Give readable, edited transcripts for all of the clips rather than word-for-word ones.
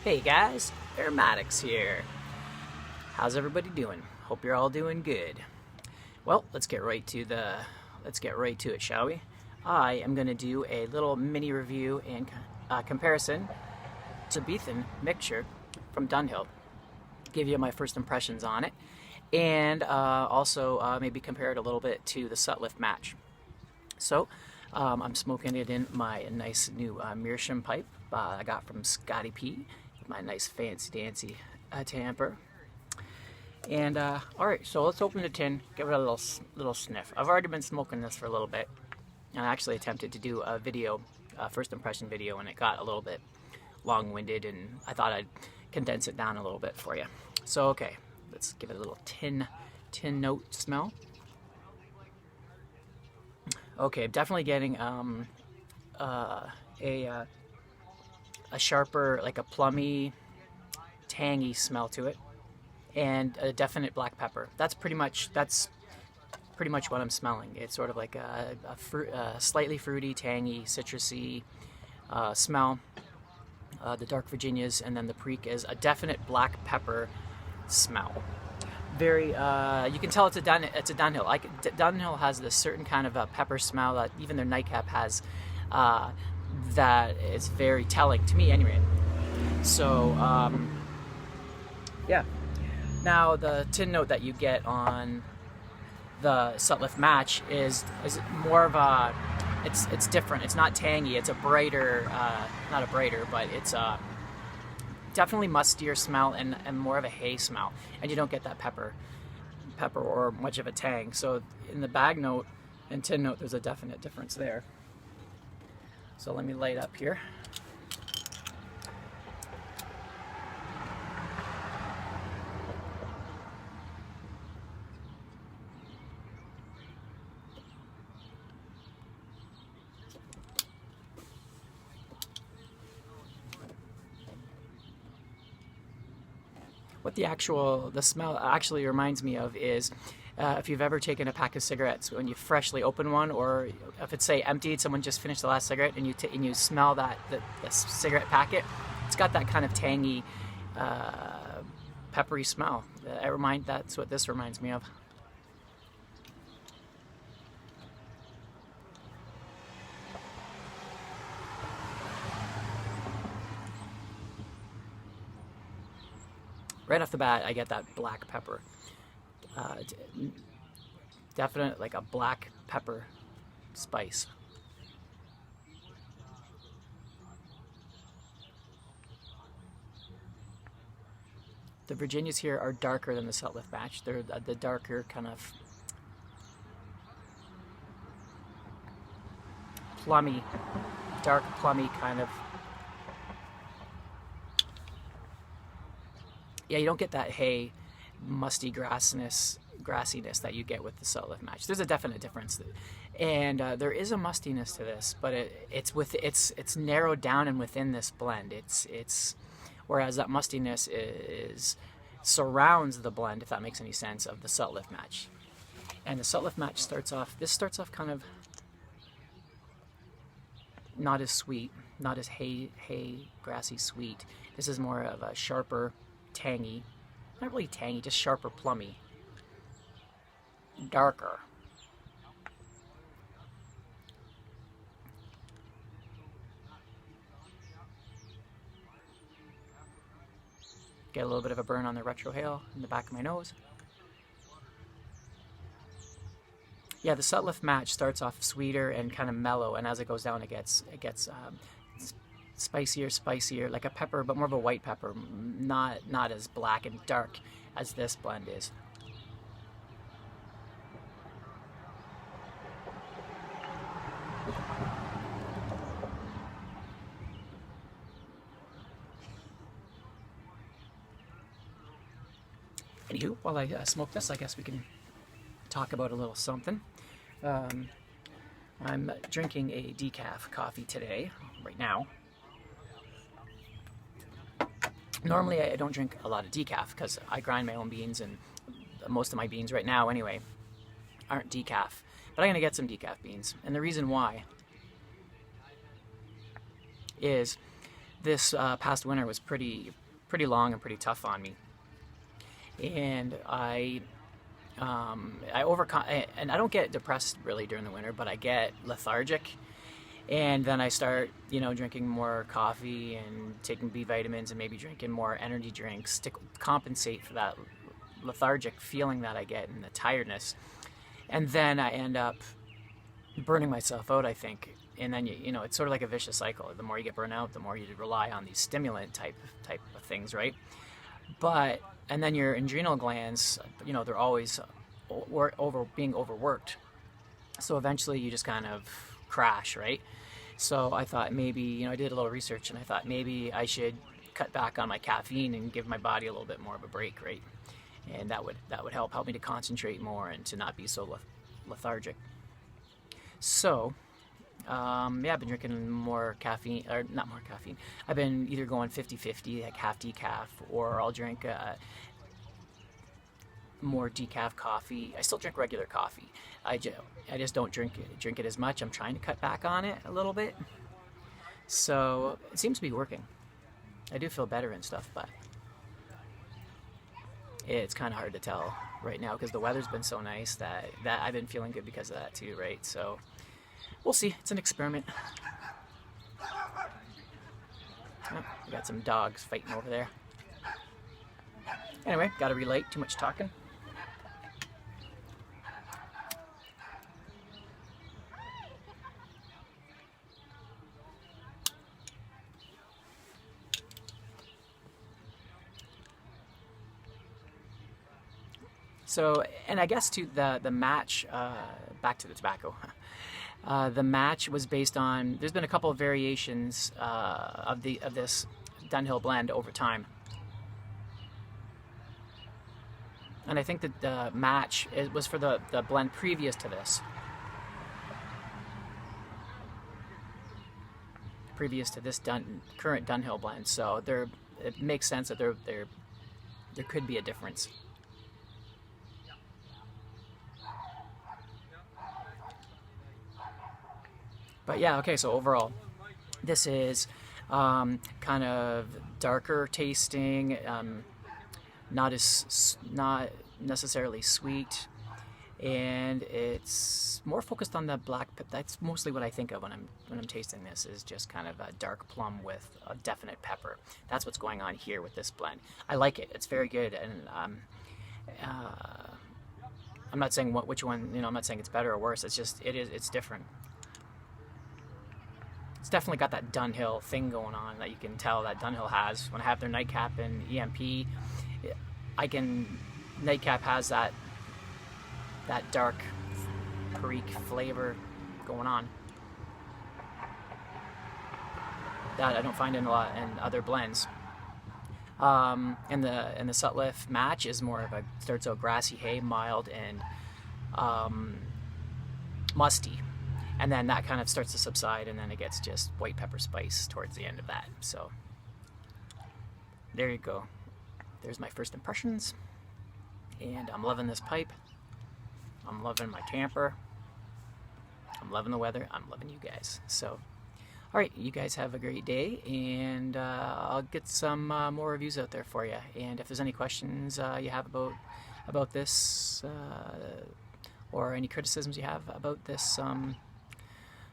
Hey guys, Aromatics here. How's everybody doing? Hope you're all doing good. Well, let's get right to it, shall we? I am going to do a little mini review and comparison to Elizabethan mixture from Dunhill. Give you my first impressions on it, and also maybe compare it a little bit to the Sutliff match. So, I'm smoking it in my nice new meerschaum pipe I got from Scotty P. My nice fancy dancy tamper. And all right, so let's open the tin, give it a little sniff. I've already been smoking this for a little bit, and I actually attempted to do a video, first impression video, and it got a little bit long-winded, and I thought I'd condense it down a little bit for you. So okay, let's give it a little tin note smell. Okay, definitely getting a sharper, like a plummy, tangy smell to it, and a definite black pepper. That's pretty much what I'm smelling. It's sort of like a slightly fruity, tangy, citrusy smell. The dark Virginias, and then the Preak is a definite black pepper smell. Very, you can tell it's a Dunhill. Dunhill has this certain kind of a pepper smell that even their nightcap has. That is very telling to me, anyway. So, yeah. Now the tin note that you get on the Sutliff match is more of a, it's different. It's not tangy. It's a brighter, not a brighter, but it's a definitely mustier smell and more of a hay smell. And you don't get that pepper or much of a tang. So in the bag note and tin note, there's a definite difference there. So let me light up here. What the smell actually reminds me of is if you've ever taken a pack of cigarettes when you freshly open one, or if it's say emptied, someone just finished the last cigarette, and you smell the cigarette packet, it's got that kind of tangy, peppery smell. That's what this reminds me of. Right off the bat, I get that black pepper. Definite, like a black pepper spice. The Virginias here are darker than the Sutliff match. They're the darker kind of plummy, dark plummy kind of. Yeah, you don't get that hay, musty grassiness that you get with the Sutliff match. There's a definite difference, and there is a mustiness to this, but it's narrowed down and within this blend. It's whereas that mustiness surrounds the blend, if that makes any sense, of the Sutliff match. And the Sutliff match starts off kind of not as sweet, not as hay grassy sweet. This is more of a sharper, tangy, not really tangy, just sharper, plummy, darker. Get a little bit of a burn on the retrohale in the back of my nose. Yeah, the Sutliff match starts off sweeter and kind of mellow, and as it goes down, it gets spicier, like a pepper, but more of a white pepper, not as black and dark as this blend is. Anywho, while I smoke this, I guess we can talk about a little something. I'm drinking a decaf coffee today, right now. Normally I don't drink a lot of decaf because I grind my own beans, and most of my beans right now anyway aren't decaf. But I'm going to get some decaf beans. And the reason why is this past winter was pretty long and pretty tough on me, and and I don't get depressed really during the winter, but I get lethargic, and then I start, drinking more coffee and taking B vitamins and maybe drinking more energy drinks to compensate for that lethargic feeling that I get and the tiredness, and then I end up burning myself out, I think. And then it's sort of like a vicious cycle. The more you get burnt out, the more you rely on these stimulant type of things, right? And then your adrenal glands, they're always being overworked. So eventually you just kind of crash, right? So I thought maybe, I did a little research, and I thought maybe I should cut back on my caffeine and give my body a little bit more of a break, right? And that would help me to concentrate more and to not be so lethargic. So, I've been drinking more caffeine, or not more caffeine. I've been either going 50-50, like half decaf, or I'll drink more decaf coffee. I still drink regular coffee. I just don't drink it as much. I'm trying to cut back on it a little bit. So it seems to be working. I do feel better and stuff, but it's kind of hard to tell right now because the weather's been so nice that I've been feeling good because of that too, right? So we'll see. It's an experiment. Oh, we got some dogs fighting over there. Anyway, gotta relate. Too much talking. So, and I guess to the match, back to the tobacco. The match was based on. There's been a couple of variations of this Dunhill blend over time, and I think that the match was for the blend previous to this, current Dunhill blend. So it makes sense that there could be a difference. But yeah, okay, so overall, this is kind of darker tasting, not necessarily sweet, and it's more focused on the black pepper. That's mostly what I think of when I'm tasting this, is just kind of a dark plum with a definite pepper. That's what's going on here with this blend. I like it. It's very good, and I'm not saying which one. I'm not saying it's better or worse. It's just it's different. It's definitely got that Dunhill thing going on that you can tell that Dunhill has. When I have their nightcap and EMP, nightcap has that dark perique flavor going on that I don't find in other blends. And the Sutliff match is more of starts out grassy hay, mild and musty. And then that kind of starts to subside, and then it gets just white pepper spice towards the end of that. So there you go. There's my first impressions. And I'm loving this pipe. I'm loving my camper. I'm loving the weather. I'm loving you guys. So, all right, you guys have a great day, and I'll get some more reviews out there for you. And if there's any questions you have about this, or any criticisms you have about this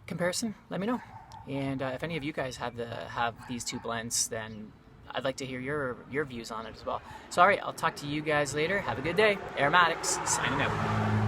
comparison, let me know. And if any of you guys have these two blends, then I'd like to hear your views on it as well. So all right, I'll talk to you guys later. Have a good day. Aromatics signing out.